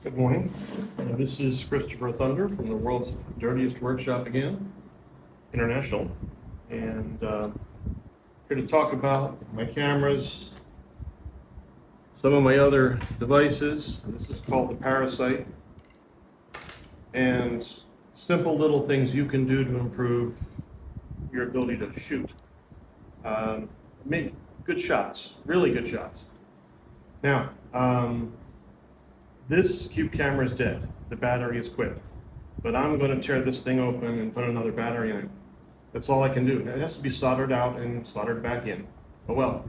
Good morning. This is Christopher Thunder from the world's dirtiest workshop again, International, and here to talk about my cameras, some of my other devices. This is called the Parasite, and simple little things you can do to improve your ability to shoot. Make good shots, really good shots. Now, this cube camera is dead. The battery is quit. But I'm going to tear this thing open and put another battery in it. That's all I can do. It has to be soldered out and soldered back in. Oh well.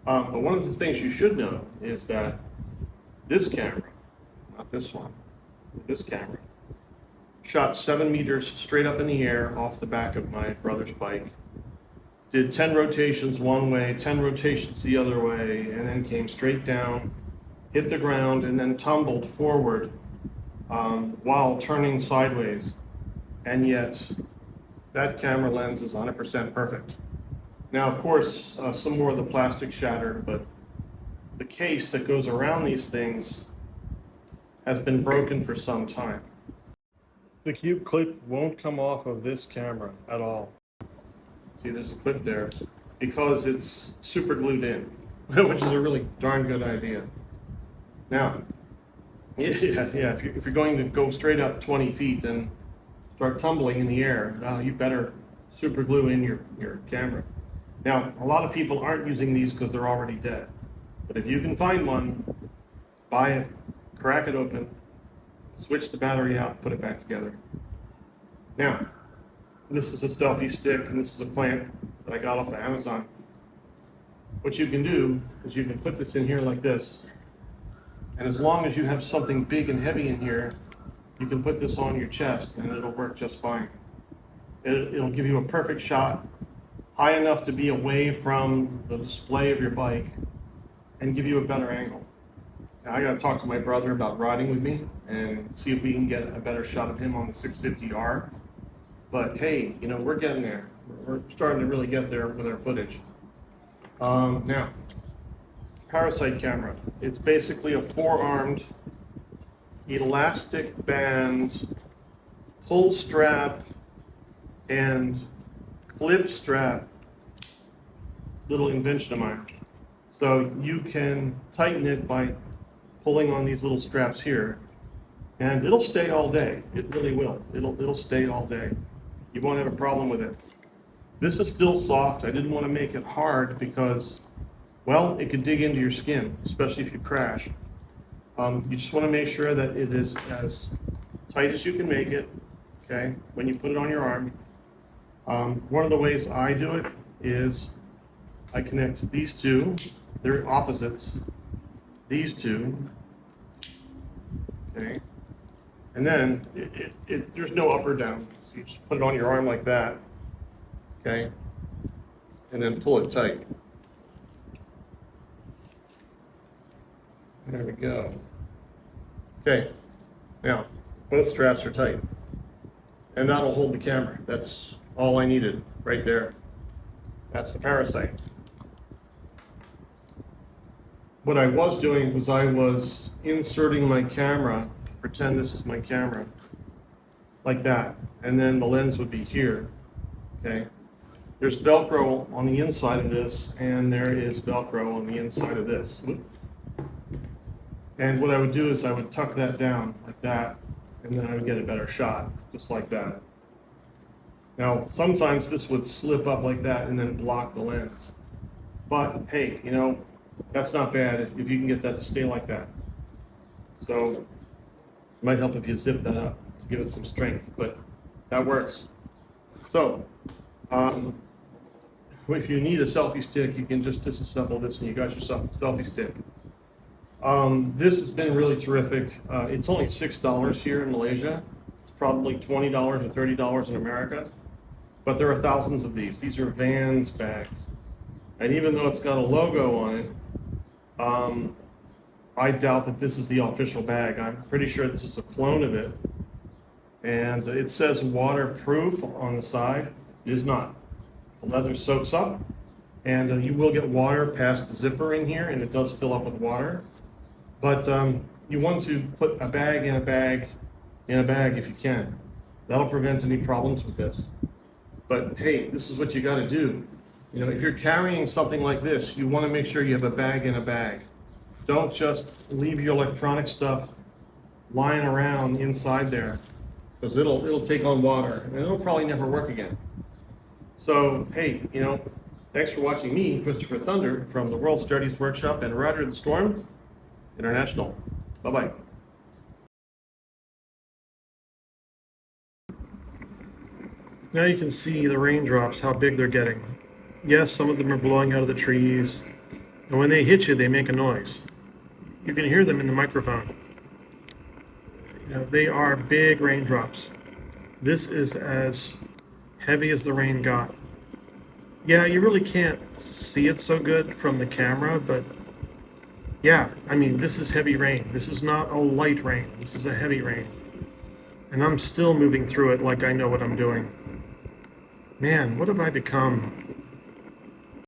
But one of the things you should know is that this camera, not this one, this camera, shot 7 meters straight up in the air off the back of my brother's bike. Did 10 rotations one way, 10 rotations the other way, and then came straight down, hit the ground, and then tumbled forward while turning sideways. And yet, that camera lens is 100% perfect. Now, of course, some more of the plastic shattered, but the case that goes around these things has been broken for some time. The cube clip won't come off of this camera at all. See, there's a clip there because it's super glued in, which is a really darn good idea. Now, if you're going to go straight up 20 feet and start tumbling in the air, you better super glue in your camera. Now, a lot of people aren't using these because they're already dead. But if you can find one, buy it, crack it open, switch the battery out, put it back together. Now, this is a selfie stick, and this is a clamp that I got off of Amazon. What you can do is you can put this in here like this, and as long as you have something big and heavy in here, you can put this on your chest and it'll work just fine. It'll give you a perfect shot, high enough to be away from the display of your bike and give you a better angle. Now I gotta talk to my brother about riding with me and see if we can get a better shot of him on the 650R. But hey, we're getting there. We're starting to really get there with our footage. Now, Parasite camera. It's basically a four-armed elastic band, pull strap, and clip strap little invention of mine. So you can tighten it by pulling on these little straps here, and it'll stay all day. It really will. It'll stay all day. You won't have a problem with it. This is still soft. I didn't want to make it hard because, well, it could dig into your skin, especially if you crash. You just want to make sure that it is as tight as you can make it, okay, when you put it on your arm. One of the ways I do it is I connect these two, they're opposites, these two, okay, and then there's no up or down. So you just put it on your arm like that, okay, and then pull it tight. There we go. Okay, now both straps are tight, and that'll hold the camera. That's all I needed right there. That's the Parasite. What I was doing was I was inserting my camera, pretend this is my camera, like that, and then the lens would be here, okay? There's Velcro on the inside of this, and there is Velcro on the inside of this. And what I would do is I would tuck that down like that, and then I would get a better shot, just like that. Now, sometimes this would slip up like that and then block the lens. But hey, that's not bad if you can get that to stay like that. So it might help if you zip that up to give it some strength, but that works. So if you need a selfie stick, you can just disassemble this and you got yourself a selfie stick. This has been really terrific. It's only $6 here in Malaysia. It's probably $20 or $30 in America. But there are thousands of these. These are Vans bags. And even though it's got a logo on it, I doubt that this is the official bag. I'm pretty sure this is a clone of it. And it says waterproof on the side. It is not. The leather soaks up, and you will get water past the zipper in here, and it does fill up with water. But you want to put a bag in a bag in a bag if you can. That'll prevent any problems with this. But hey, this is what you got to do. You know, if you're carrying something like this, you want to make sure you have a bag in a bag. Don't just leave your electronic stuff lying around inside there, because it'll take on water and it'll probably never work again. So hey, you know, thanks for watching me, Christopher Thunder, from the World's Dirtiest Workshop and Roger the Storm International. Bye-bye. Now you can see the raindrops, how big they're getting. Yes, some of them are blowing out of the trees, and when they hit you, they make a noise. You can hear them in the microphone. You know, they are big raindrops. This is as heavy as the rain got. Yeah, you really can't see it so good from the camera, but yeah, I mean, this is heavy rain. This is not a light rain. This is a heavy rain. And I'm still moving through it like I know what I'm doing. Man, what have I become?